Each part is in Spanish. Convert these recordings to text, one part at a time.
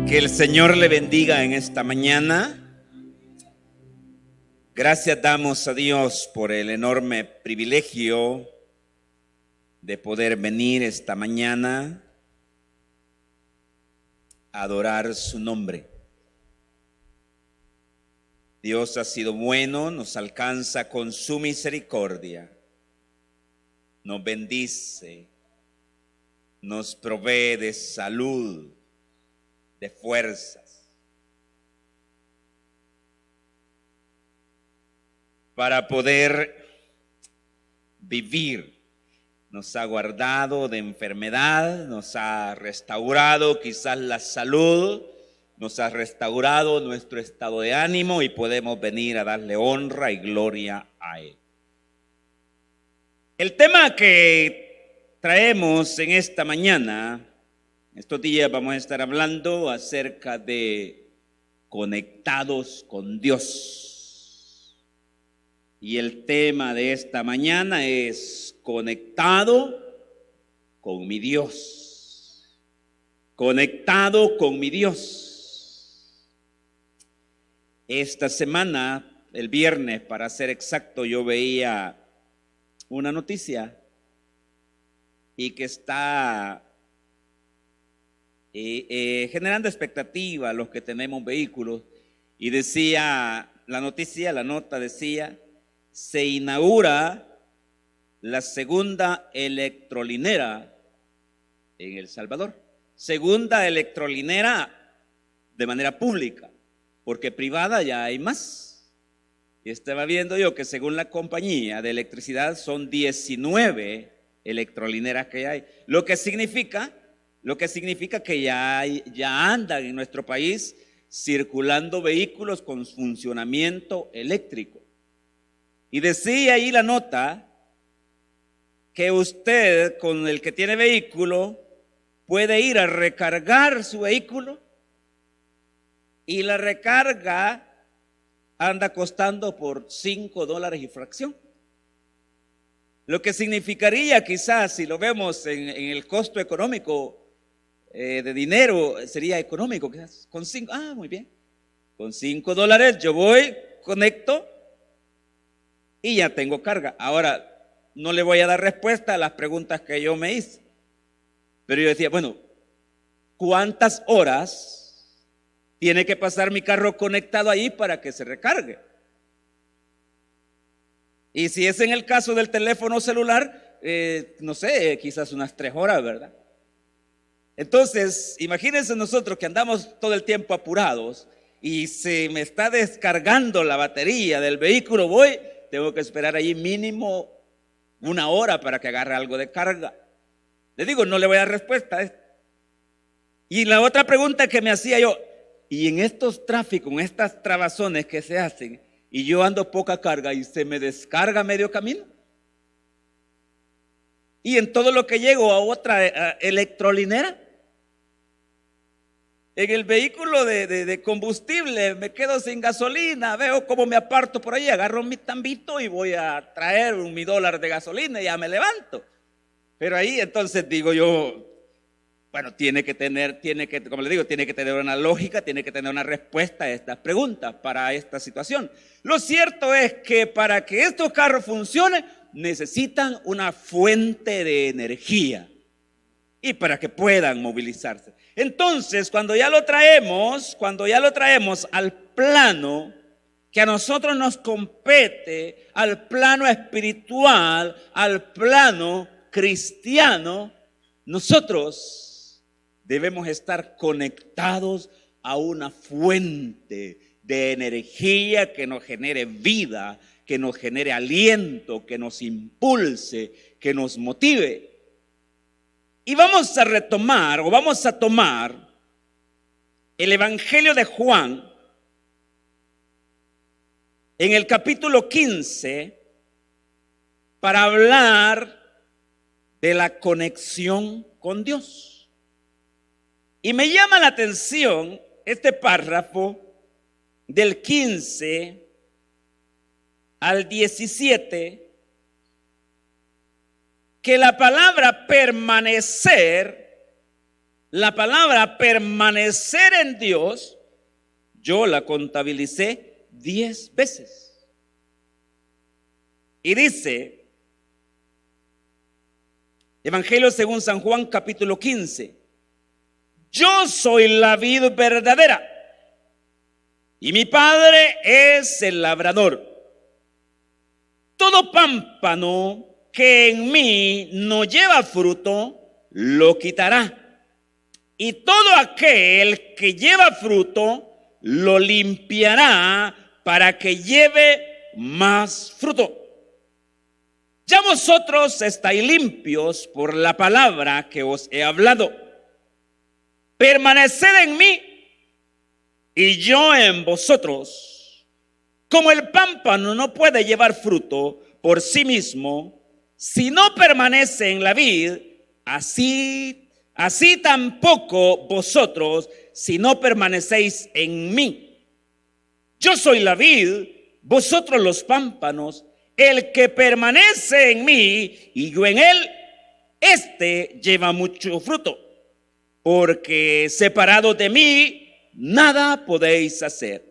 Que el Señor le bendiga en esta mañana. Gracias damos a Dios por el enorme privilegio de poder venir esta mañana a adorar su nombre. Dios ha sido bueno, nos alcanza con su misericordia, nos bendice, nos provee de salud, de fuerzas, para poder vivir. Nos ha guardado de enfermedad, nos ha restaurado quizás la salud, nos ha restaurado nuestro estado de ánimo y podemos venir a darle honra y gloria a Él. El tema que traemos en esta mañana, estos días vamos a estar hablando acerca de conectados con Dios. Y el tema de esta mañana es conectado con mi Dios. Conectado con mi Dios. Esta semana, el viernes para ser exacto, yo veía una noticia y que está generando expectativa a los que tenemos vehículos, y decía la noticia, la nota decía: se inaugura la segunda electrolinera en El Salvador. Segunda electrolinera de manera pública, porque privada ya hay más. Y estaba viendo yo que según la compañía de electricidad son 19 electrolineras que hay, lo que significa que ya andan en nuestro país circulando vehículos con funcionamiento eléctrico. Y decía ahí la nota que usted, con el que tiene vehículo, puede ir a recargar su vehículo y la recarga anda costando por $5 y fracción. Lo que significaría, quizás, si lo vemos en el costo económico de dinero, sería económico quizás. Muy bien. Con $5 yo voy, conecto y ya tengo carga. Ahora, no le voy a dar respuesta a las preguntas que yo me hice, pero yo decía, bueno, ¿cuántas horas tiene que pasar mi carro conectado ahí para que se recargue? Y si es en el caso del teléfono celular, no sé, quizás unas 3 horas, ¿verdad? Entonces, imagínense nosotros que andamos todo el tiempo apurados y se me está descargando la batería del vehículo, tengo que esperar ahí mínimo 1 hora para que agarre algo de carga. Le digo, no le voy a dar respuesta a esto. Y la otra pregunta que me hacía yo, y en estos tráficos, en estas trabazones que se hacen, y yo ando poca carga y se me descarga medio camino, y en todo lo que llego a otra electrolinera, en el vehículo de combustible me quedo sin gasolina, veo cómo me aparto por ahí, agarro mi tambito y voy a traer mi $1 de gasolina y ya me levanto. Pero ahí entonces digo yo, bueno, tiene que tener una lógica, tiene que tener una respuesta a estas preguntas para esta situación. Lo cierto es que para que estos carros funcionen, necesitan una fuente de energía y para que puedan movilizarse. Entonces, cuando ya lo traemos al plano que a nosotros nos compete, al plano espiritual, al plano cristiano, nosotros debemos estar conectados a una fuente de energía que nos genere vida, que nos genere aliento, que nos impulse, que nos motive. Y vamos a tomar el Evangelio de Juan en el capítulo 15 para hablar de la conexión con Dios. Y me llama la atención este párrafo del 15 al 17, que la palabra permanecer la palabra permanecer en Dios, yo la contabilicé 10 veces. Y dice, Evangelio según San Juan capítulo 15, yo soy la vid verdadera y mi Padre es el labrador. Todo pámpano que en mí no lleva fruto, lo quitará. Y todo aquel que lleva fruto, lo limpiará para que lleve más fruto. Ya vosotros estáis limpios por la palabra que os he hablado. Permaneced en mí y yo en vosotros. Como el pámpano no puede llevar fruto por sí mismo, si no permanece en la vid, así tampoco vosotros, si no permanecéis en mí. Yo soy la vid, vosotros los pámpanos. El que permanece en mí y yo en él, este lleva mucho fruto, porque separados de mí, nada podéis hacer.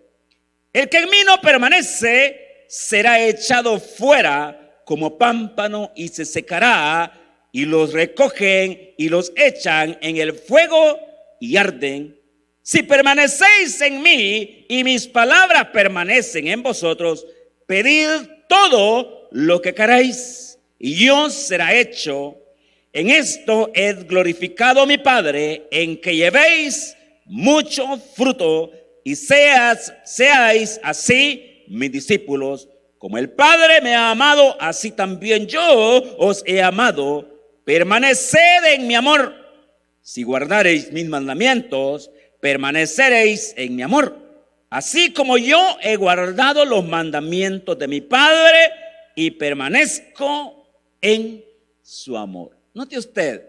El que en mí no permanece, será echado fuera como pámpano y se secará, y los recogen y los echan en el fuego y arden. Si permanecéis en mí y mis palabras permanecen en vosotros, pedid todo lo que queráis y os será hecho. En esto es glorificado mi Padre, en que llevéis mucho fruto y seáis así mis discípulos. Como el Padre me ha amado, así también yo os he amado. Permaneced en mi amor. Si guardareis mis mandamientos, permaneceréis en mi amor. Así como yo he guardado los mandamientos de mi Padre y permanezco en su amor. Note usted,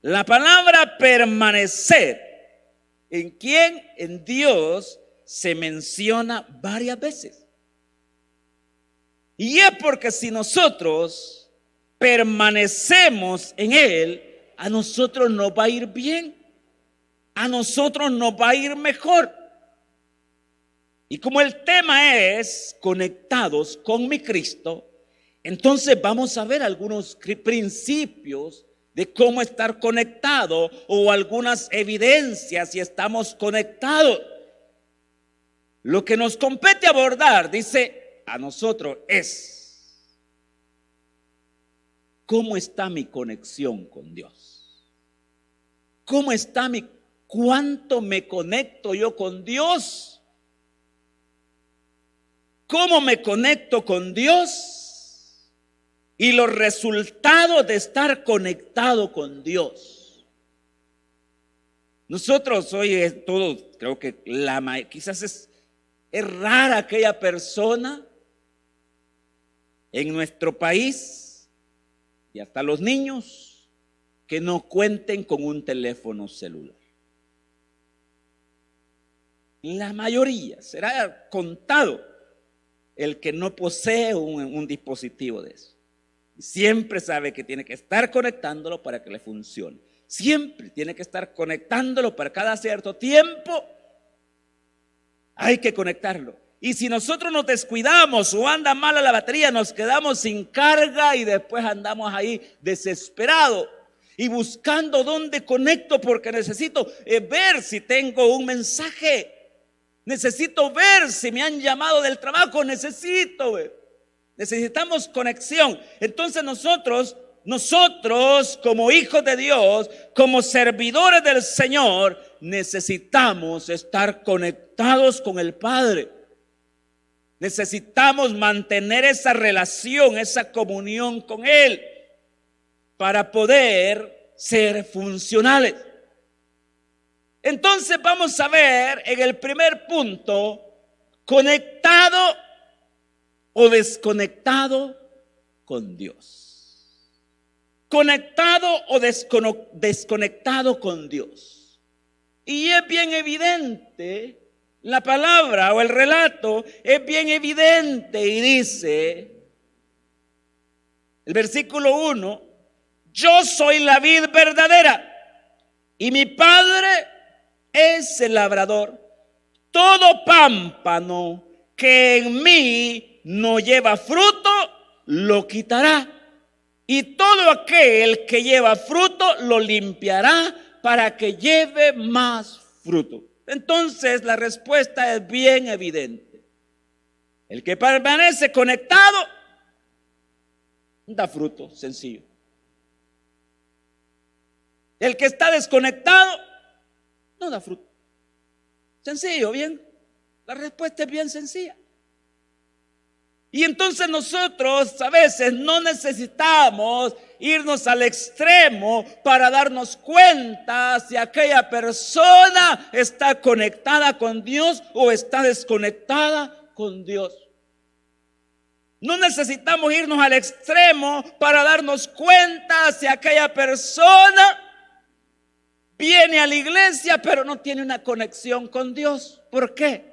la palabra permanecer, ¿en quién? En Dios se menciona varias veces. Y es porque si nosotros permanecemos en Él, a nosotros nos va a ir bien, a nosotros nos va a ir mejor. Y como el tema es conectados con mi Cristo, entonces vamos a ver algunos principios de cómo estar conectado o algunas evidencias si estamos conectados. Lo que nos compete abordar, dice a nosotros, es cómo está mi conexión con Dios. ¿Cómo está cuánto me conecto yo con Dios? ¿Cómo me conecto con Dios? Y los resultados de estar conectado con Dios. Nosotros hoy todos, creo que quizás es rara aquella persona en nuestro país y hasta los niños que no cuenten con un teléfono celular. La mayoría, será contado el que no posee un dispositivo de eso. Siempre sabe que tiene que estar conectándolo para que le funcione. Siempre tiene que estar conectándolo para cada cierto tiempo. Hay que conectarlo. Y si nosotros nos descuidamos o anda mala la batería, nos quedamos sin carga y después andamos ahí desesperados y buscando dónde conecto, porque necesito ver si tengo un mensaje. Necesito ver si me han llamado del trabajo, necesitamos conexión. Entonces nosotros como hijos de Dios, como servidores del Señor, necesitamos estar conectados con el Padre. Necesitamos mantener esa relación, esa comunión con Él para poder ser funcionales. Entonces vamos a ver en el primer punto, conectado o desconectado con Dios. Conectado o desconectado con Dios. Y es bien evidente, la palabra o el relato es bien evidente y dice, el versículo 1, yo soy la vid verdadera y mi Padre es el labrador. Todo pámpano que en mí no lleva fruto, lo quitará. Y todo aquel que lleva fruto, lo limpiará para que lleve más fruto. Entonces la respuesta es bien evidente. El que permanece conectado da fruto, sencillo. El que está desconectado no da fruto. Sencillo, bien. La respuesta es bien sencilla. Y entonces nosotros a veces no necesitamos irnos al extremo para darnos cuenta si aquella persona está conectada con Dios o está desconectada con Dios. No necesitamos irnos al extremo para darnos cuenta si aquella persona viene a la iglesia pero no tiene una conexión con Dios. ¿Por qué?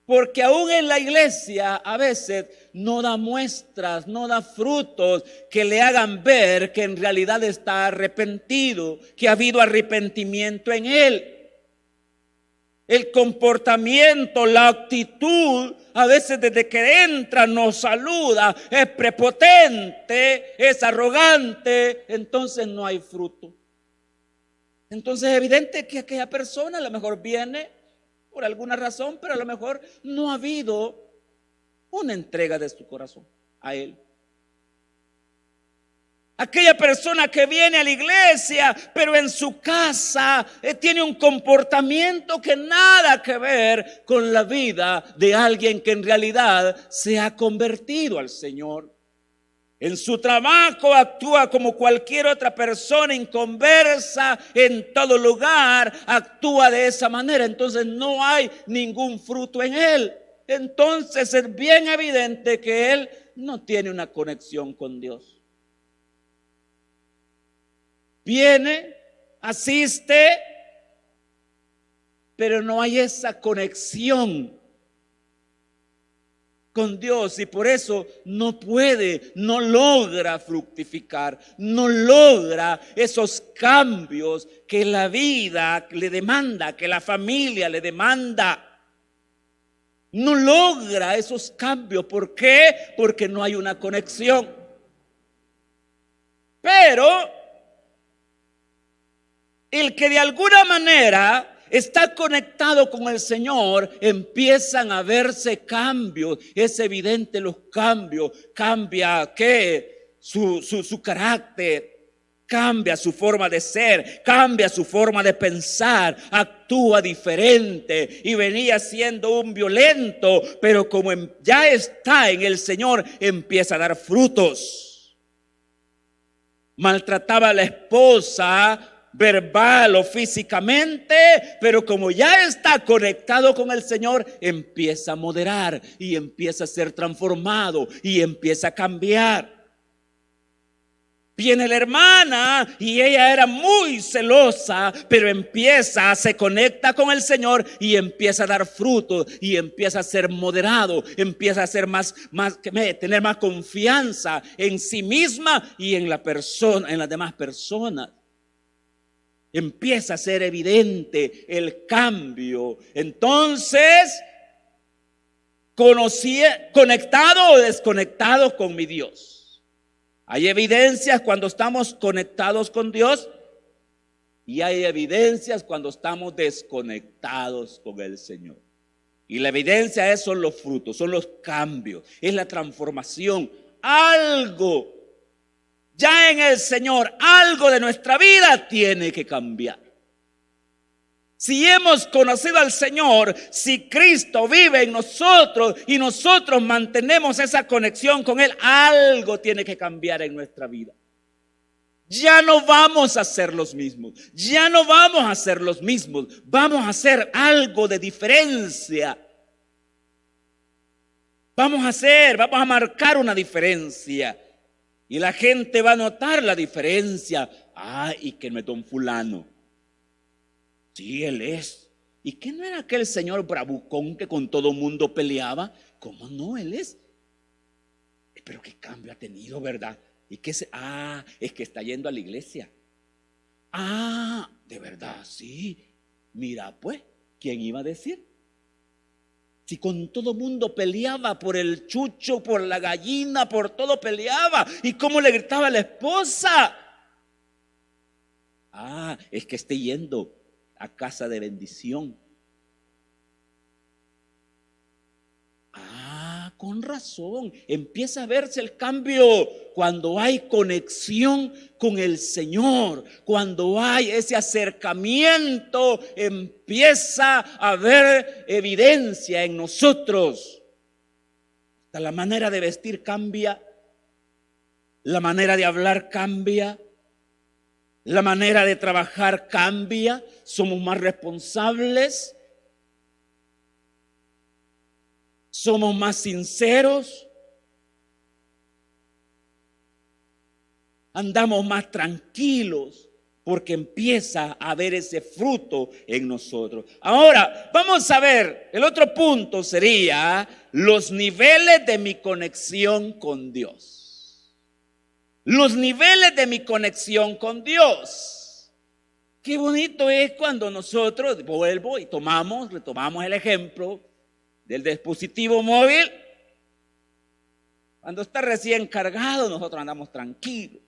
Porque aún en la iglesia a veces no da muestras, no da frutos que le hagan ver que en realidad está arrepentido, que ha habido arrepentimiento en él. El comportamiento, la actitud, a veces desde que entra nos saluda, es prepotente, es arrogante, entonces no hay fruto. Entonces es evidente que aquella persona a lo mejor viene por alguna razón, pero a lo mejor no ha habido una entrega de su corazón a Él. Aquella persona que viene a la iglesia, pero en su casa tiene un comportamiento que nada que ver con la vida de alguien que en realidad se ha convertido al Señor. En su trabajo actúa como cualquier otra persona inconversa, en todo lugar actúa de esa manera. Entonces no hay ningún fruto en él. Entonces es bien evidente que él no tiene una conexión con Dios. Viene, asiste, pero no hay esa conexión con Dios y por eso no puede, no logra fructificar, no logra esos cambios que la vida le demanda, que la familia le demanda. No logra esos cambios. ¿Por qué? Porque no hay una conexión. Pero el que de alguna manera está conectado con el Señor, empiezan a verse cambios. Es evidente los cambios. Cambia ¿qué? Su carácter, cambia su forma de ser, cambia su forma de pensar, actúa diferente. Y venía siendo un violento, pero como ya está en el Señor, empieza a dar frutos. Maltrataba a la esposa verbal o físicamente, pero como ya está conectado con el Señor, empieza a moderar y empieza a ser transformado y empieza a cambiar. Viene la hermana y ella era muy celosa, pero se conecta con el Señor y empieza a dar fruto y empieza a ser moderado, empieza a ser tener más confianza en sí misma y en la persona, en las demás personas. Empieza a ser evidente el cambio. Entonces, conectado o desconectado con mi Dios. Hay evidencias cuando estamos conectados con Dios y hay evidencias cuando estamos desconectados con el Señor. Y la evidencia son los frutos, son los cambios, es la transformación. Algo ya en el Señor, algo de nuestra vida tiene que cambiar. Si hemos conocido al Señor, si Cristo vive en nosotros y nosotros mantenemos esa conexión con Él, algo tiene que cambiar en nuestra vida. Ya no vamos a ser los mismos, ya no vamos a ser los mismos, vamos a hacer algo de diferencia. Vamos a marcar una diferencia. Y la gente va a notar la diferencia. Y que no es don fulano. Sí, él es. ¿Y qué no era aquel señor bravucón que con todo mundo peleaba? ¿Cómo no? Él es. Pero qué cambio ha tenido, ¿verdad? ¿Y qué es que está yendo a la iglesia. Ah, de verdad, sí. Mira, pues, ¿quién iba a decir? Si con todo mundo peleaba por el chucho, por la gallina, por todo peleaba. ¿Y cómo le gritaba a la esposa? Ah, es que esté yendo a casa de bendición. Ah, con razón. Empieza a verse el cambio cuando hay conexión con el Señor. Cuando hay ese acercamiento, empieza a haber evidencia en nosotros. Hasta la manera de vestir cambia, la manera de hablar cambia, la manera de trabajar cambia. Somos más responsables. Somos más sinceros, andamos más tranquilos porque empieza a haber ese fruto en nosotros. Ahora, vamos a ver, el otro punto sería los niveles de mi conexión con Dios. Los niveles de mi conexión con Dios. Qué bonito es cuando nosotros, vuelvo y retomamos el ejemplo del dispositivo móvil. Cuando está recién cargado, nosotros andamos tranquilos.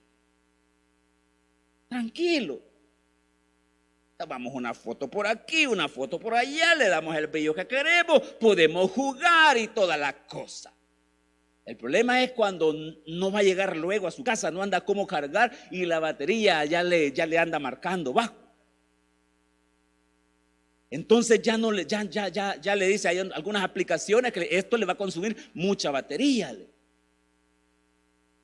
Tomamos una foto por aquí, una foto por allá, le damos el brillo que queremos, podemos jugar y toda la cosa. El problema es cuando no va a llegar luego a su casa, no anda cómo cargar y la batería ya le anda marcando bajo. Entonces ya le dice, hay algunas aplicaciones que esto le va a consumir mucha batería.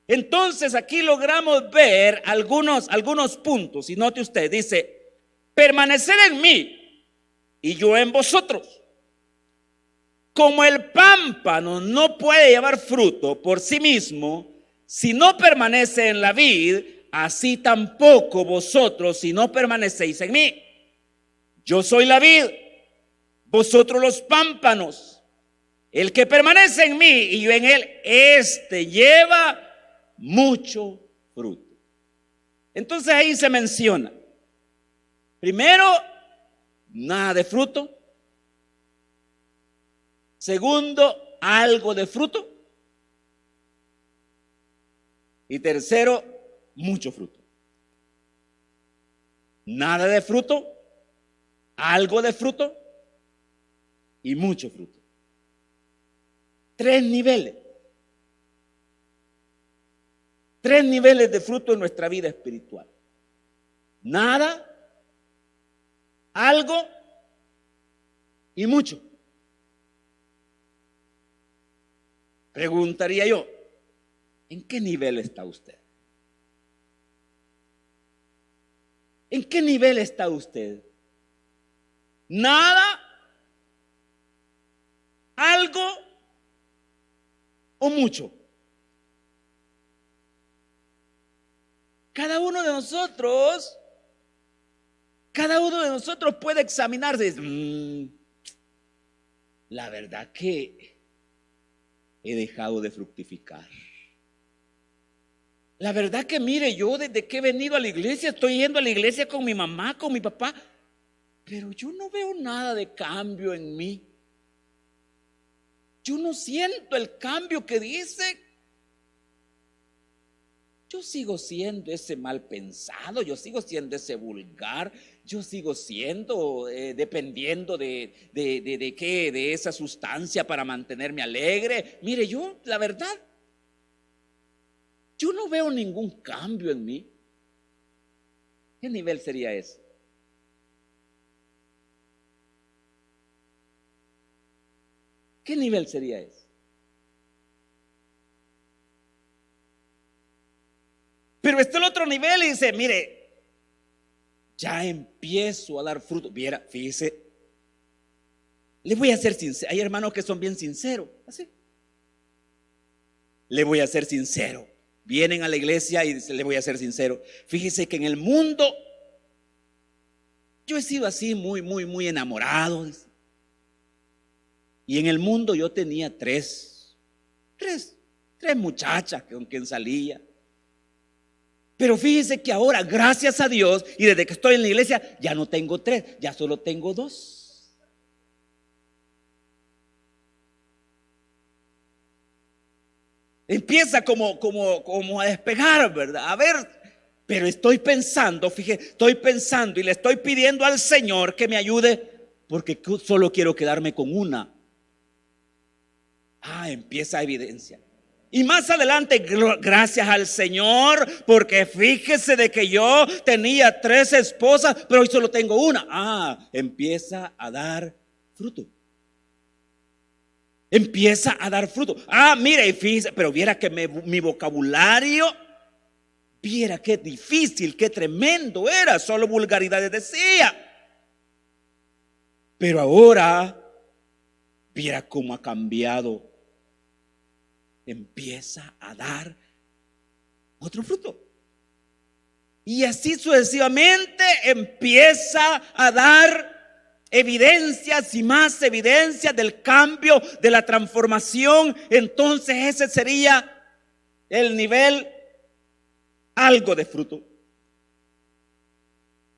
Entonces aquí logramos ver algunos puntos. Y note usted, dice, permanecer en mí y yo en vosotros. Como el pámpano no puede llevar fruto por sí mismo si no permanece en la vid, así tampoco vosotros si no permanecéis en mí. Yo soy la vid, vosotros los pámpanos. El que permanece en mí y yo en él, este lleva mucho fruto. Entonces ahí se menciona, primero, nada de fruto. Segundo, algo de fruto. Y tercero, mucho fruto. Nada de fruto, algo de fruto y mucho fruto. 3 niveles. 3 niveles de fruto en nuestra vida espiritual. Nada, algo y mucho. Preguntaría yo, ¿en qué nivel está usted? ¿En qué nivel está usted? ¿Nada, algo o mucho? Cada uno de nosotros puede examinarse. La verdad que he dejado de fructificar. La verdad que mire, yo desde que he venido a la iglesia, estoy yendo a la iglesia con mi mamá, con mi papá, pero yo no veo nada de cambio en mí. Yo no siento el cambio que dice. Yo sigo siendo ese mal pensado, yo sigo siendo ese vulgar, yo sigo siendo dependiendo de qué, de esa sustancia para mantenerme alegre. Mire, yo, la verdad, yo no veo ningún cambio en mí. ¿Qué nivel sería ese? ¿Qué nivel sería ese? Pero está el otro nivel y dice, mire, ya empiezo a dar fruto. Viera, fíjese, le voy a ser sincero. Hay hermanos que son bien sinceros, así. Le voy a ser sincero. Vienen a la iglesia y le voy a ser sincero. Fíjese que en el mundo yo he sido así muy enamorado. Y en el mundo yo tenía tres muchachas con quien salía. Pero fíjese que ahora, gracias a Dios, y desde que estoy en la iglesia, ya no tengo 3, ya solo tengo 2. Empieza como a despegar, ¿verdad? A ver, pero estoy pensando, fíjese, estoy pensando y le estoy pidiendo al Señor que me ayude, porque solo quiero quedarme con una. Empieza evidencia. Y más adelante, gracias al Señor, porque fíjese de que yo tenía 3 esposas, pero hoy solo tengo una. Empieza a dar fruto. Empieza a dar fruto. Mire, y fíjese, pero viera que mi vocabulario, viera qué difícil, qué tremendo era, solo vulgaridades decía. Pero ahora, viera cómo ha cambiado. Empieza a dar otro fruto. Y así sucesivamente empieza a dar evidencias y más evidencias del cambio, de la transformación. Entonces ese sería el nivel algo de fruto.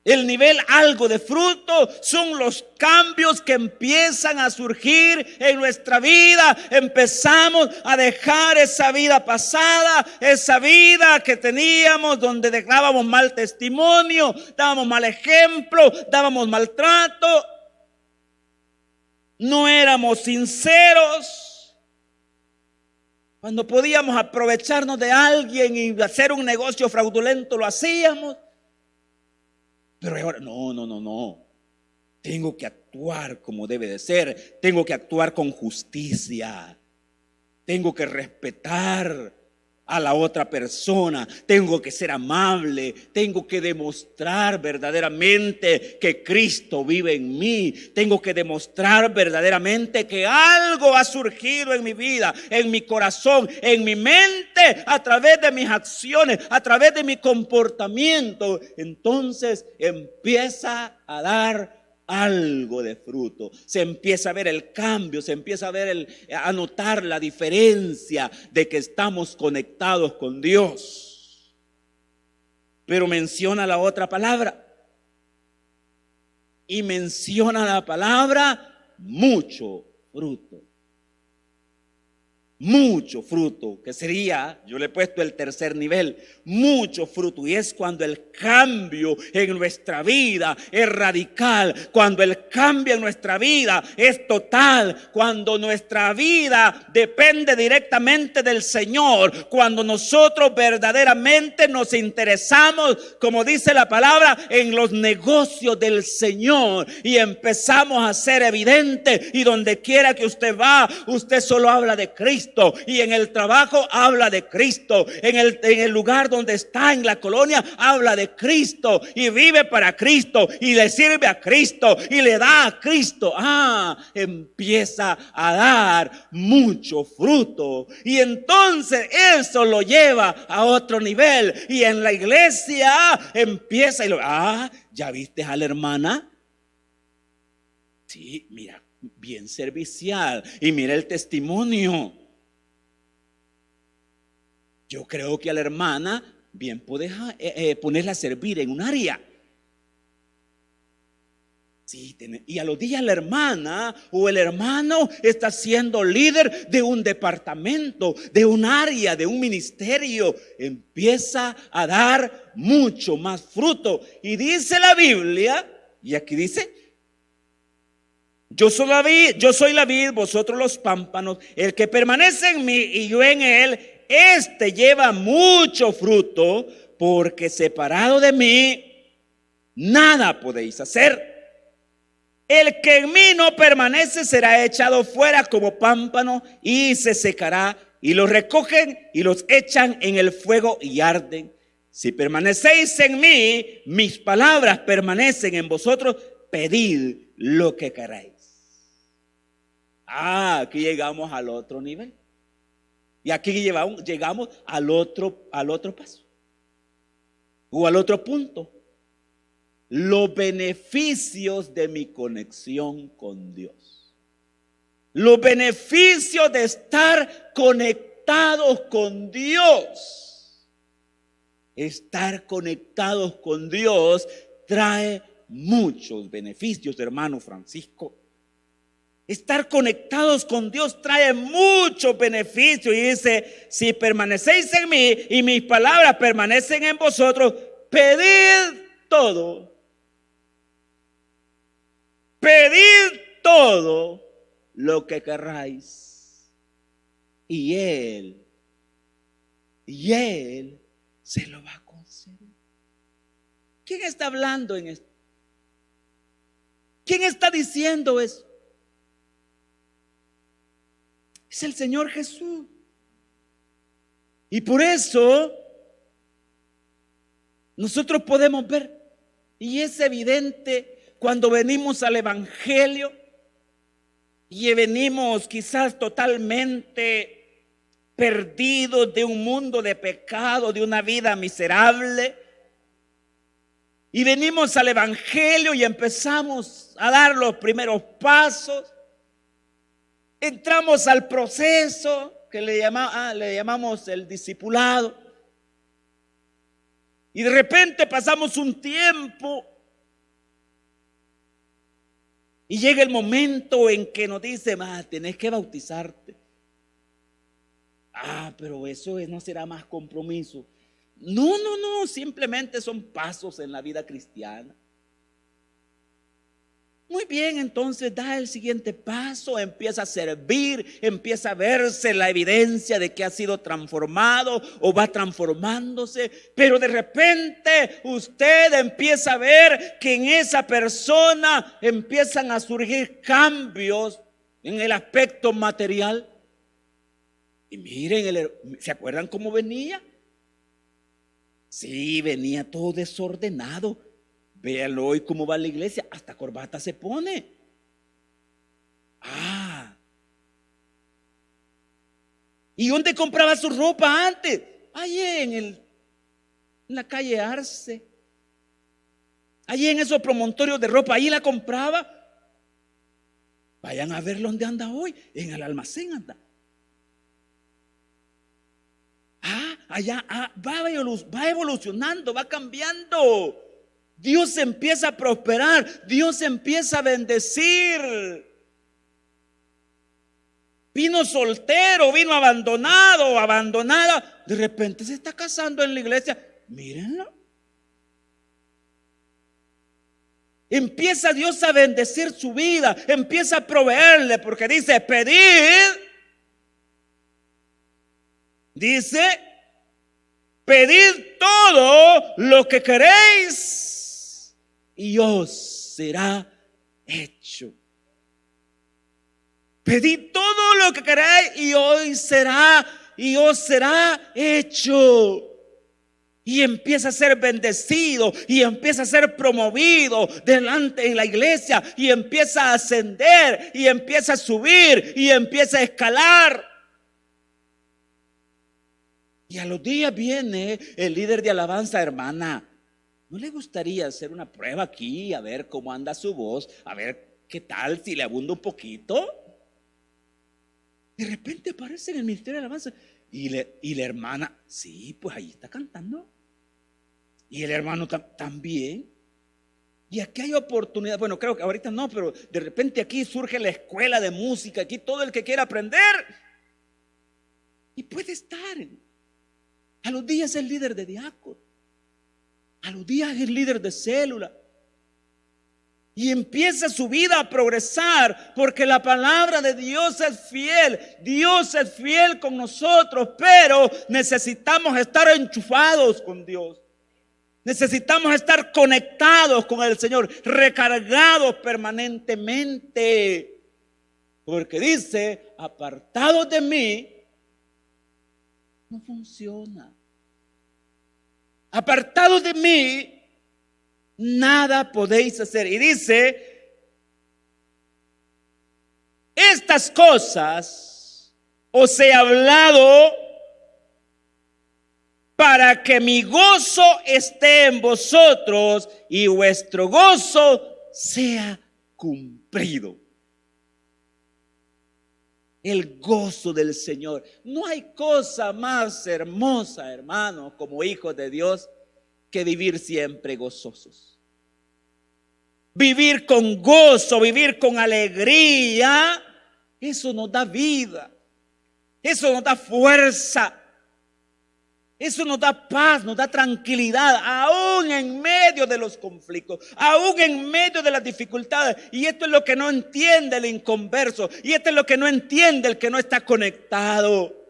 El nivel algo de fruto son los cambios que empiezan a surgir en nuestra vida. Empezamos a dejar esa vida pasada, esa vida que teníamos donde dábamos mal testimonio, dábamos mal ejemplo, dábamos maltrato, no éramos sinceros. Cuando podíamos aprovecharnos de alguien y hacer un negocio fraudulento, lo hacíamos. Pero ahora, no. Tengo que actuar como debe de ser. Tengo que actuar con justicia. Tengo que respetar a la otra persona. Tengo que ser amable. Tengo que demostrar verdaderamente que Cristo vive en mí. Tengo que demostrar verdaderamente que algo ha surgido en mi vida, en mi corazón, en mi mente, a través de mis acciones, a través de mi comportamiento. Entonces empieza a dar algo de fruto, se empieza a ver el cambio, se empieza a notar la diferencia de que estamos conectados con Dios. Pero menciona la otra palabra, y menciona la palabra mucho fruto. Mucho fruto, que sería, yo le he puesto el tercer nivel, mucho fruto. Y es cuando el cambio en nuestra vida es radical, cuando el cambio en nuestra vida es total, cuando nuestra vida depende directamente del Señor, cuando nosotros verdaderamente nos interesamos, como dice la palabra, en los negocios del Señor, y empezamos a ser evidente, y donde quiera que usted va, usted solo habla de Cristo. Y en el trabajo habla de Cristo, en el lugar donde está, en la colonia, habla de Cristo y vive para Cristo y le sirve a Cristo y le da a Cristo. Empieza a dar mucho fruto, y entonces eso lo lleva a otro nivel, y en la iglesia empieza ¿ya viste a la hermana? Sí, mira, bien servicial, y mira el testimonio. Yo creo que a la hermana bien puedes ponerla a servir en un área. Sí, y a los días la hermana o el hermano está siendo líder de un departamento, de un área, de un ministerio. Empieza a dar mucho más fruto. Y dice la Biblia, y aquí dice: yo soy la vid, vosotros los pámpanos. El que permanece en mí y yo en él, este lleva mucho fruto, porque separado de mí nada podéis hacer. El que en mí no permanece será echado fuera como pámpano y se secará, y los recogen y los echan en el fuego y arden. Si permanecéis en mí, mis palabras permanecen en vosotros, pedid lo que queráis. Aquí llegamos al otro nivel. Y aquí llegamos al otro paso, o al otro punto: los beneficios de mi conexión con Dios. Los beneficios de estar conectados con Dios. estar conectados con Dios trae muchos beneficios, hermano Francisco. Estar conectados con Dios trae muchos beneficios. Y dice: si permanecéis en mí y mis palabras permanecen en vosotros, pedid todo. Pedid todo lo que querráis. Y Él se lo va a conceder. ¿Quién está hablando en esto? ¿Quién está diciendo eso? Es el Señor Jesús. Y por eso nosotros podemos ver, y es evidente cuando venimos al Evangelio y venimos quizás totalmente perdidos de un mundo de pecado, de una vida miserable, y venimos al Evangelio y empezamos a dar los primeros pasos. Entramos al proceso que le llamamos el discipulado. Y de repente pasamos un tiempo y llega el momento en que nos dice: tenés que bautizarte. Pero eso no será más compromiso. No, simplemente son pasos en la vida cristiana. Muy bien, entonces da el siguiente paso, empieza a servir, empieza a verse la evidencia de que ha sido transformado o va transformándose, pero de repente usted empieza a ver que en esa persona empiezan a surgir cambios en el aspecto material. Y miren, ¿se acuerdan cómo venía? Sí, venía todo desordenado. Véalo hoy cómo va a la iglesia, hasta corbata se pone. ¿Y dónde compraba su ropa antes? Allí en la calle Arce, allí en esos promontorios de ropa, allí la compraba. Vayan a ver dónde anda hoy, en el almacén anda. Allá va evolucionando, va cambiando. Dios empieza a prosperar, Dios empieza a bendecir. Vino soltero, vino abandonada, de repente se está casando en la iglesia. Mírenlo. Empieza Dios a bendecir su vida, empieza a proveerle, porque dice: pedid todo lo que queréis y os será hecho. Pedid todo lo que queréis y os será hecho. Y empieza a ser bendecido y empieza a ser promovido delante en la iglesia, y empieza a ascender y empieza a subir y empieza a escalar. Y a los días viene el líder de alabanza: hermana, ¿no le gustaría hacer una prueba aquí, a ver cómo anda su voz, a ver qué tal si le abunda un poquito? De repente aparece en el ministerio de alabanza y la hermana: sí, pues ahí está cantando. Y el hermano también. Y aquí hay oportunidad. Bueno, creo que ahorita no, pero de repente aquí surge la escuela de música. Aquí todo el que quiera aprender y puede estar. A los días es el líder de diácono, a los días es el líder de célula. Y empieza su vida a progresar, porque la palabra de Dios es fiel. Dios es fiel con nosotros, pero necesitamos estar enchufados con Dios. Necesitamos estar conectados con el Señor, recargados permanentemente. Porque dice: apartados de mí, no funciona. Apartados de mí, nada podéis hacer. Y dice: estas cosas os he hablado para que mi gozo esté en vosotros y vuestro gozo sea cumplido. El gozo del Señor. No hay cosa más hermosa, hermanos, como hijos de Dios, que vivir siempre gozosos. Vivir con gozo, vivir con alegría, eso nos da vida, eso nos da fuerza, eso nos da paz, nos da tranquilidad, aún en medio de los conflictos, aún en medio de las dificultades. Y esto es lo que no entiende el inconverso, y esto es lo que no entiende el que no está conectado.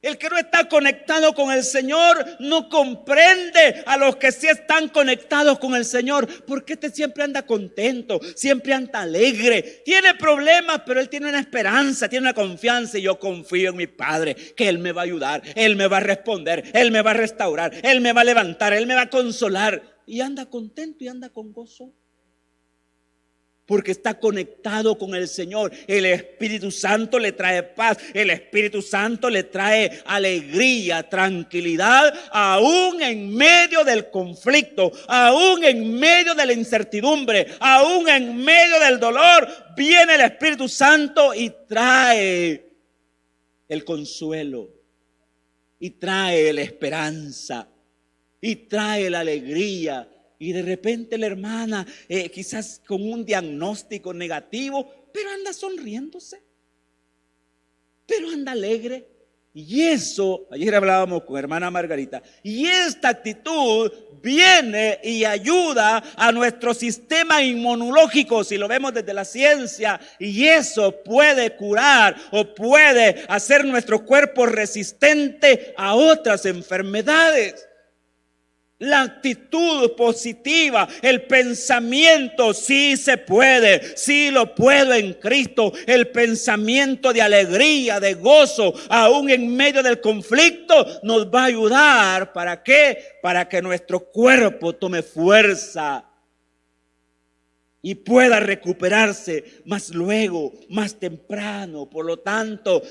El que no está conectado con el Señor no comprende a los que sí están conectados con el Señor, porque este siempre anda contento, siempre anda alegre, tiene problemas, pero él tiene una esperanza, tiene una confianza. Y yo confío en mi Padre, que Él me va a ayudar, Él me va a responder, Él me va a restaurar, Él me va a levantar, Él me va a consolar. Y anda contento y anda con gozo, porque está conectado con el Señor. El Espíritu Santo le trae paz, el Espíritu Santo le trae alegría, tranquilidad, aún en medio del conflicto, aún en medio de la incertidumbre, aún en medio del dolor. Viene el Espíritu Santo y trae el consuelo, y trae la esperanza, y trae la alegría. Y de repente la hermana, quizás con un diagnóstico negativo, pero anda sonriéndose, pero anda alegre. Y eso, ayer hablábamos con hermana Margarita, y esta actitud viene y ayuda a nuestro sistema inmunológico, si lo vemos desde la ciencia, y eso puede curar o puede hacer nuestro cuerpo resistente a otras enfermedades. La actitud positiva, el pensamiento, sí se puede, sí lo puedo en Cristo. El pensamiento de alegría, de gozo, aún en medio del conflicto, nos va a ayudar. ¿Para qué? Para que nuestro cuerpo tome fuerza y pueda recuperarse más luego, más temprano. Por lo tanto,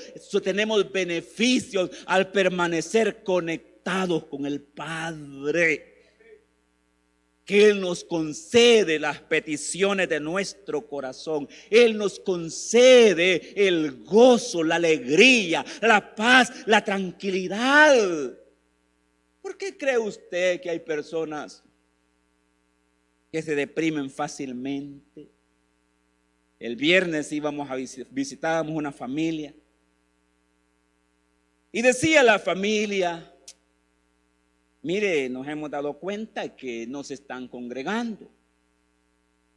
tenemos beneficios al permanecer conectados con el Padre, que Él nos concede las peticiones de nuestro corazón. Él nos concede el gozo, la alegría, la paz, la tranquilidad. ¿Por qué cree usted que hay personas que se deprimen fácilmente? El viernes visitábamos una familia, y decía la familia: mire, nos hemos dado cuenta que no se están congregando.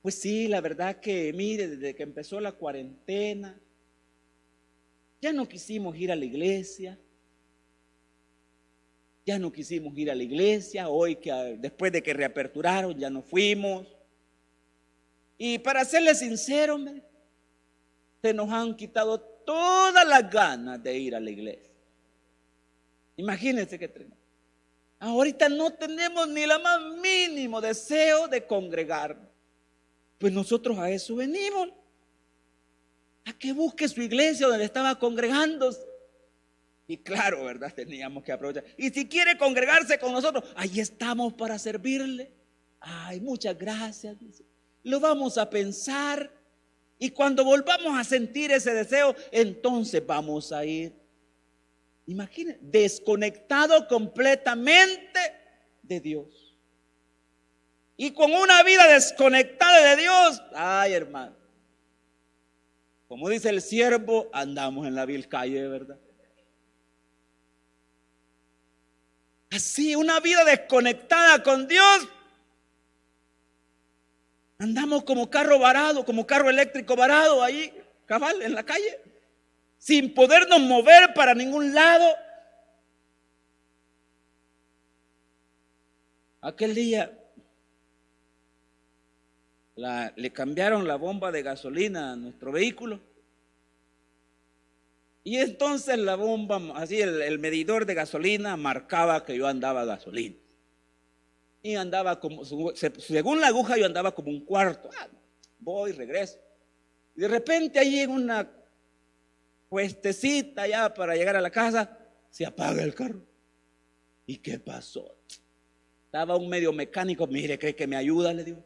Pues sí, la verdad que, mire, desde que empezó la cuarentena, ya no quisimos ir a la iglesia. Hoy, después de que reaperturaron, ya no fuimos. Y para serles sinceros, se nos han quitado todas las ganas de ir a la iglesia. Imagínense qué tremendo. Ahorita no tenemos ni la más mínimo deseo de congregarnos. Pues nosotros a eso venimos, a que busque su iglesia donde estaba congregándose. Y claro, ¿verdad? Teníamos que aprovechar. Y si quiere congregarse con nosotros, ahí estamos para servirle. Ay, muchas gracias, dice. Lo vamos a pensar, y cuando volvamos a sentir ese deseo, entonces vamos a ir. Imagínense, desconectado completamente de Dios. Y con una vida desconectada de Dios, ay, hermano, como dice el siervo, andamos en la vil calle, ¿verdad? Así, una vida desconectada con Dios, andamos como carro varado, como carro eléctrico varado ahí, cabal, en la calle, sin podernos mover para ningún lado. Aquel día le cambiaron la bomba de gasolina a nuestro vehículo, y entonces la bomba, así el medidor de gasolina marcaba que yo andaba gasolina, y andaba como, según la aguja, yo andaba como un cuarto. Voy, regreso, y de repente ahí en una puestecita ya para llegar a la casa, se apaga el carro. ¿Y qué pasó? Estaba un medio mecánico. Mire, ¿cree que me ayuda? Le digo,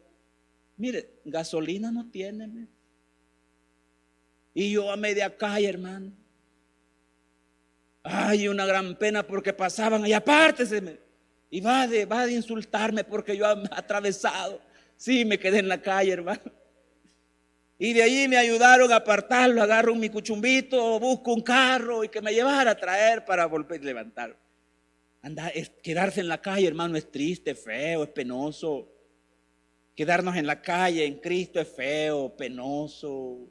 mire, gasolina no tiene. Y yo a media calle, hermano, Ay, una gran pena porque pasaban y apártese. Y va de insultarme porque yo he atravesado. Sí, me quedé en la calle, hermano. Y de allí me ayudaron a apartarlo, agarro mi cuchumbito, busco un carro y que me llevara a traer para volver a levantar. Quedarse en la calle, hermano, es triste, feo, es penoso. Quedarnos en la calle en Cristo es feo, penoso.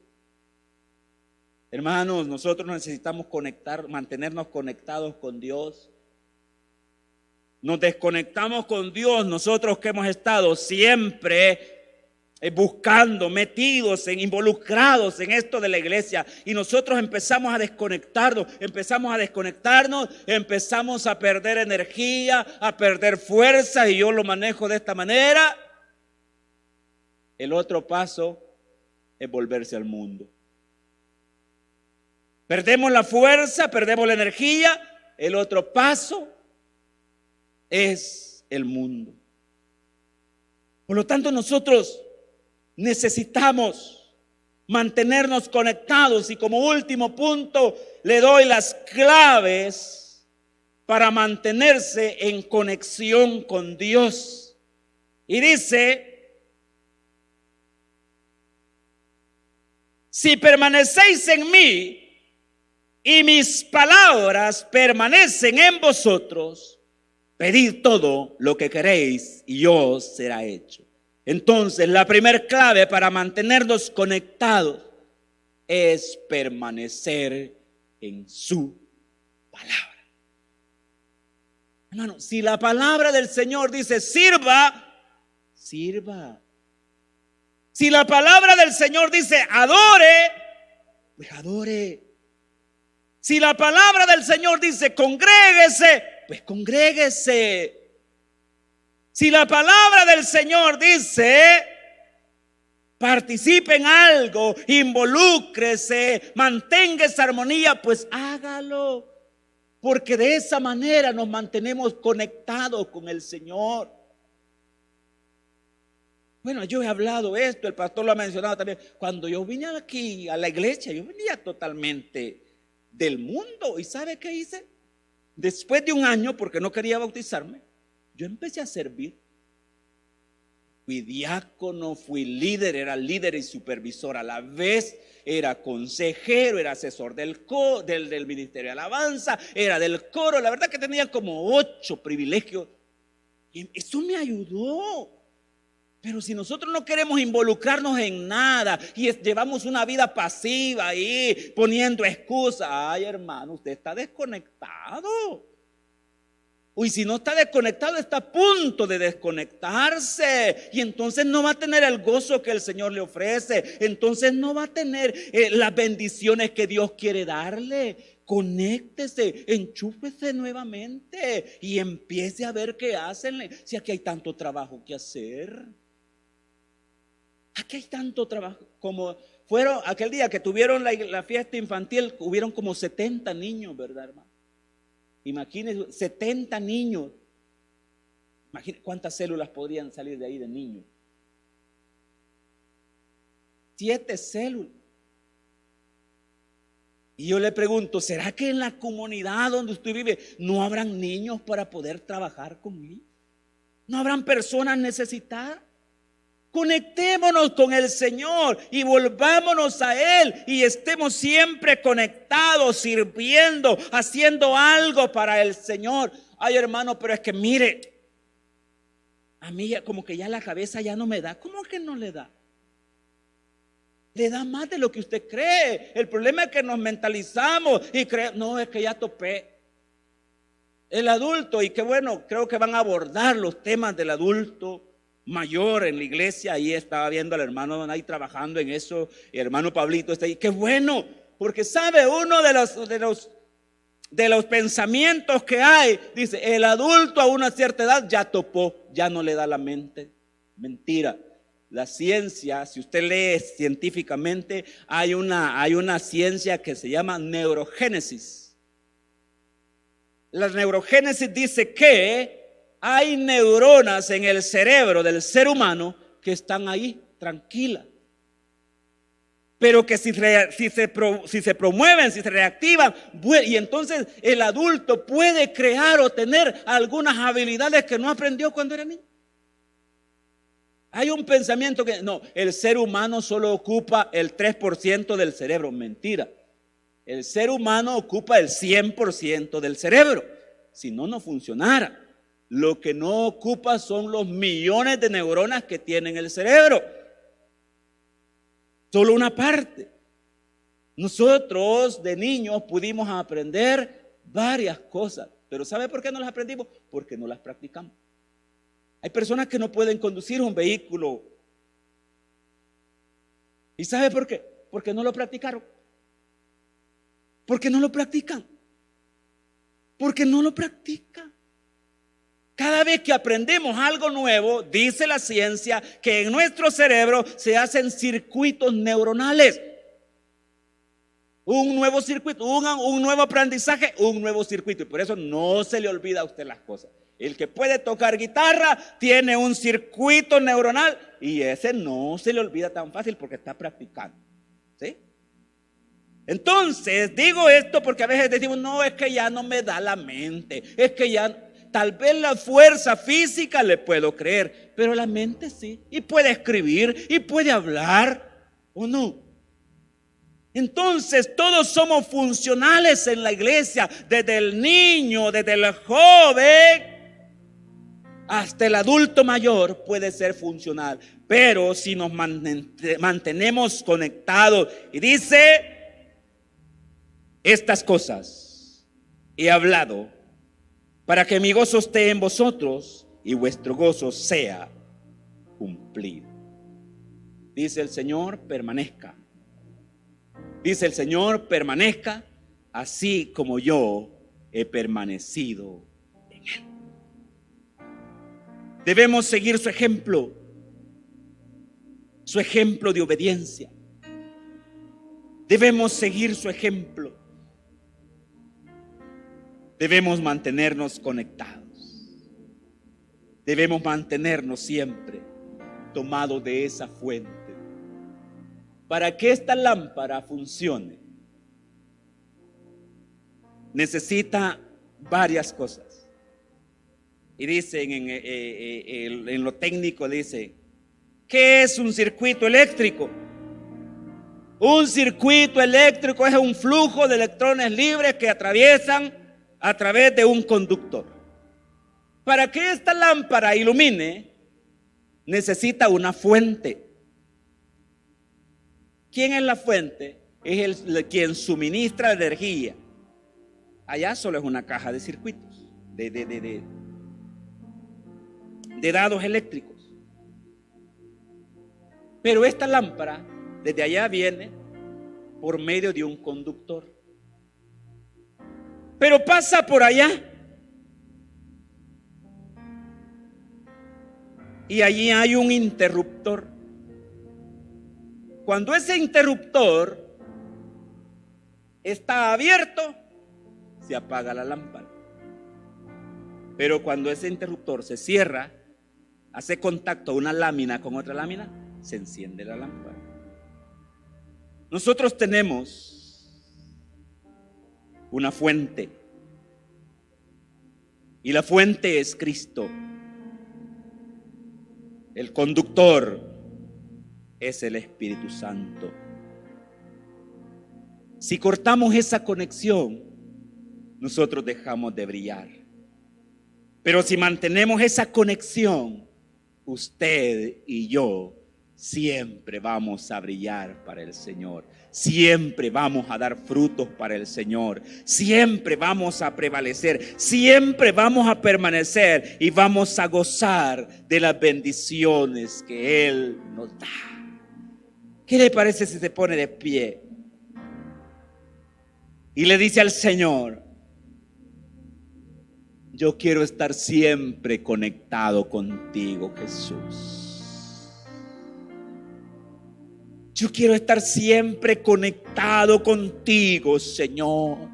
Hermanos, nosotros necesitamos mantenernos conectados con Dios. Nos desconectamos con Dios, nosotros que hemos estado siempre buscando, metidos, involucrados en esto de la iglesia, y nosotros empezamos a desconectarnos, empezamos a perder energía, a perder fuerza, y yo lo manejo de esta manera. El otro paso es volverse al mundo. Perdemos la fuerza, perdemos la energía. El otro paso es el mundo. Por lo tanto, nosotros necesitamos mantenernos conectados, y como último punto le doy las claves para mantenerse en conexión con Dios. Y dice: si permanecéis en mí y mis palabras permanecen en vosotros, pedid todo lo que queréis y os será hecho. Entonces, la primera clave para mantenernos conectados es permanecer en su palabra. Hermano, si la palabra del Señor dice sirva, sirva. Si la palabra del Señor dice adore, pues adore. Si la palabra del Señor dice congréguese, pues congréguese. Si la palabra del Señor dice participe en algo, involúcrese, mantenga esa armonía, pues hágalo. Porque de esa manera nos mantenemos conectados con el Señor. Bueno, yo he hablado esto, el pastor lo ha mencionado también. Cuando yo vine aquí a la iglesia, yo venía totalmente del mundo. ¿Y sabe qué hice? Después de un año, porque no quería bautizarme, yo empecé a servir. Fui diácono, fui líder, era líder y supervisor a la vez, era consejero, era asesor del ministerio de alabanza, era del coro. La verdad que tenía como 8 privilegios. Y eso me ayudó. Pero si nosotros no queremos involucrarnos en nada y llevamos una vida pasiva ahí poniendo excusas, ay hermano, usted está desconectado. Y si no está desconectado, está a punto de desconectarse. Y entonces no va a tener el gozo que el Señor le ofrece. Entonces no va a tener las bendiciones que Dios quiere darle. Conéctese, enchúfese nuevamente y empiece a ver qué hacen. Si aquí hay tanto trabajo que hacer. Aquí hay tanto trabajo. Como fueron aquel día que tuvieron la fiesta infantil, hubieron como 70 niños, ¿verdad, hermano? Imagínense, 70 niños. Imagínense cuántas células podrían salir de ahí de niños. 7 células. Y yo le pregunto, ¿será que en la comunidad donde usted vive no habrán niños para poder trabajar conmigo? ¿No habrán personas necesitadas? Conectémonos con el Señor y volvámonos a Él y estemos siempre conectados, sirviendo, haciendo algo para el Señor. Ay, hermano, pero es que mire, a mí como que ya la cabeza ya no me da. ¿Cómo que no le da? Le da más de lo que usted cree. El problema es que nos mentalizamos y creemos, no, es que ya topé. El adulto, y qué bueno, creo que van a abordar los temas del adulto mayor en la iglesia. Ahí estaba viendo al hermano Don ahí trabajando en eso, y el hermano Pablito está ahí. Qué bueno, porque sabe, uno de los pensamientos que hay, dice, el adulto a una cierta edad ya topó, ya no le da la mente. Mentira. La ciencia, si usted lee científicamente, hay una ciencia que se llama neurogénesis. La neurogénesis dice que hay neuronas en el cerebro del ser humano que están ahí tranquilas. pero que si se promueven, si se reactivan, y entonces el adulto puede crear o tener algunas habilidades que no aprendió cuando era niño. Hay un pensamiento que no, el ser humano solo ocupa el 3% del cerebro. Mentira. El ser humano ocupa el 100% del cerebro. Si no, no funcionara. Lo que no ocupa son los millones de neuronas que tiene el cerebro. Solo una parte. Nosotros de niños pudimos aprender varias cosas, pero ¿sabe por qué no las aprendimos? Porque no las practicamos. Hay personas que no pueden conducir un vehículo. ¿Y sabe por qué? Porque no lo practicaron. Porque no lo practican. Porque no lo practican. Cada vez que aprendemos algo nuevo, dice la ciencia que en nuestro cerebro se hacen circuitos neuronales. Un nuevo circuito, un nuevo aprendizaje, un nuevo circuito. Y por eso no se le olvida a usted las cosas. El que puede tocar guitarra tiene un circuito neuronal y ese no se le olvida tan fácil porque está practicando. ¿Sí? Entonces, digo esto porque a veces decimos, no, es que ya no me da la mente, es que ya... Tal vez la fuerza física le puedo creer, pero la mente sí. Y puede escribir y puede hablar, ¿o no? Entonces todos somos funcionales en la iglesia, desde el niño, desde el joven, hasta el adulto mayor puede ser funcional. Pero si nos mantenemos conectados, y dice, estas cosas he hablado, para que mi gozo esté en vosotros y vuestro gozo sea cumplido. Dice el Señor, permanezca. Dice el Señor, permanezca, así como yo he permanecido en Él. Debemos seguir su ejemplo de obediencia. Debemos seguir su ejemplo. Debemos mantenernos conectados. Debemos mantenernos siempre tomados de esa fuente. Para que esta lámpara funcione, necesita varias cosas. Y dicen en lo técnico, dice, ¿qué es un circuito eléctrico? Un circuito eléctrico es un flujo de electrones libres que atraviesan a través de un conductor. Para que esta lámpara ilumine, necesita una fuente. ¿Quién es la fuente? Es quien suministra energía. Allá solo es una caja de circuitos, de dados eléctricos. Pero esta lámpara desde allá viene por medio de un conductor. Pero pasa por allá. Y allí hay un interruptor. Cuando ese interruptor está abierto, se apaga la lámpara. Pero cuando ese interruptor se cierra, hace contacto una lámina con otra lámina, se enciende la lámpara. Nosotros tenemos una fuente. Y la fuente es Cristo. El conductor es el Espíritu Santo. Si cortamos esa conexión, nosotros dejamos de brillar. Pero si mantenemos esa conexión, usted y yo siempre vamos a brillar para el Señor. Siempre vamos a dar frutos para el Señor. Siempre vamos a prevalecer. Siempre vamos a permanecer y vamos a gozar de las bendiciones que Él nos da. ¿Qué le parece si se pone de pie y le dice al Señor: yo quiero estar siempre conectado contigo, Jesús? Yo quiero estar siempre conectado contigo, Señor.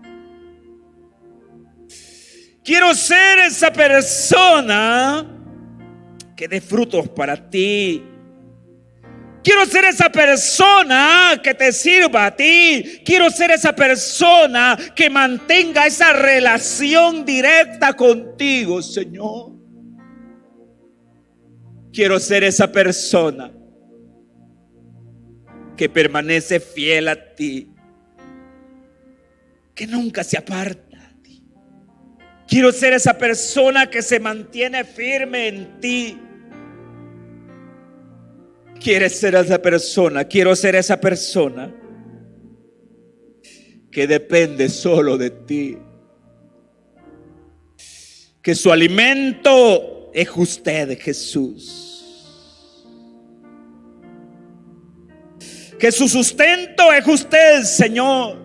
Quiero ser esa persona que dé frutos para ti. Quiero ser esa persona que te sirva a ti. Quiero ser esa persona que mantenga esa relación directa contigo, Señor. Quiero ser esa persona que permanece fiel a ti, que nunca se aparta de ti. Quiero ser esa persona que se mantiene firme en ti. ¿Quieres ser esa persona? Quiero ser esa persona que depende solo de ti, que su alimento es usted, Jesús, que su sustento es usted, Señor.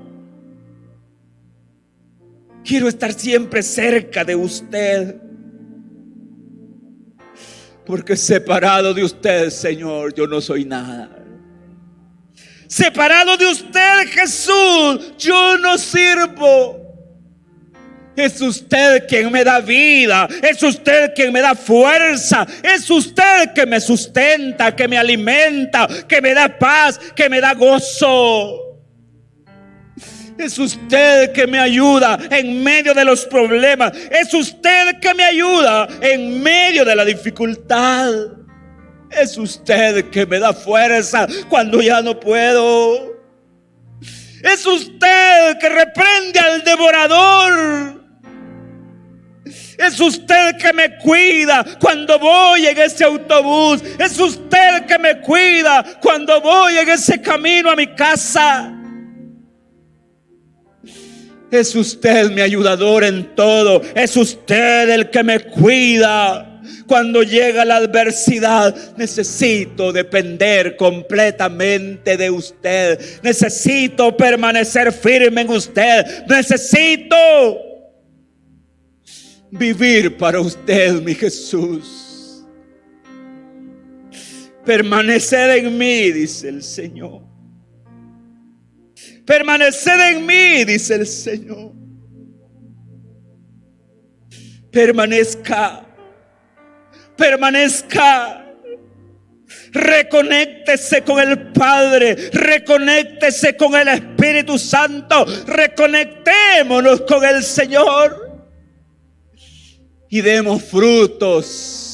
Quiero estar siempre cerca de usted, porque separado de usted, Señor, yo no soy nada. Separado de usted, Jesús, yo no sirvo. Es usted quien me da vida, es usted quien me da fuerza, es usted que me sustenta, que me alimenta, que me da paz, que me da gozo. Es usted que me ayuda en medio de los problemas. Es usted que me ayuda en medio de la dificultad. Es usted que me da fuerza cuando ya no puedo. Es usted que reprende al devorador. Es usted que me cuida cuando voy en ese autobús. Es usted que me cuida cuando voy en ese camino a mi casa. Es usted mi ayudador en todo. Es usted el que me cuida. Cuando llega la adversidad, necesito depender completamente de usted. Necesito permanecer firme en usted. Necesito vivir para usted, mi Jesús. Permanecer en mí, dice el Señor. Permaneced en mí, dice el Señor. Permanezca. Reconéctese con el Padre. Reconéctese con el Espíritu Santo. Reconectémonos con el Señor. Y demos frutos.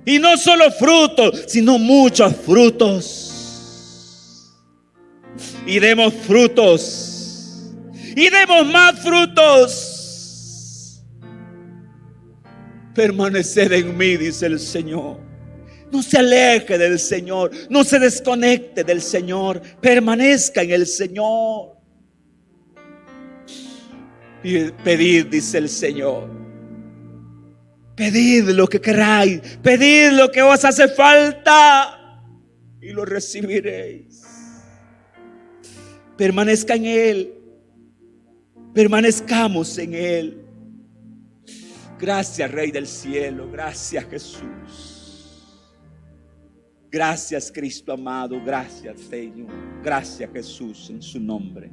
Y no solo frutos, sino muchos frutos. Y demos frutos. Y demos más frutos. Permaneced en mí, dice el Señor. No se aleje del Señor. No se desconecte del Señor. Permanezca en el Señor. Y pedid, dice el Señor. Pedid lo que queráis. Pedid lo que os hace falta. Y lo recibiréis. Permanezca en Él. Permanezcamos en Él. Gracias, Rey del cielo. Gracias, Jesús. Gracias, Cristo amado. Gracias, Señor. Gracias, Jesús, en su nombre.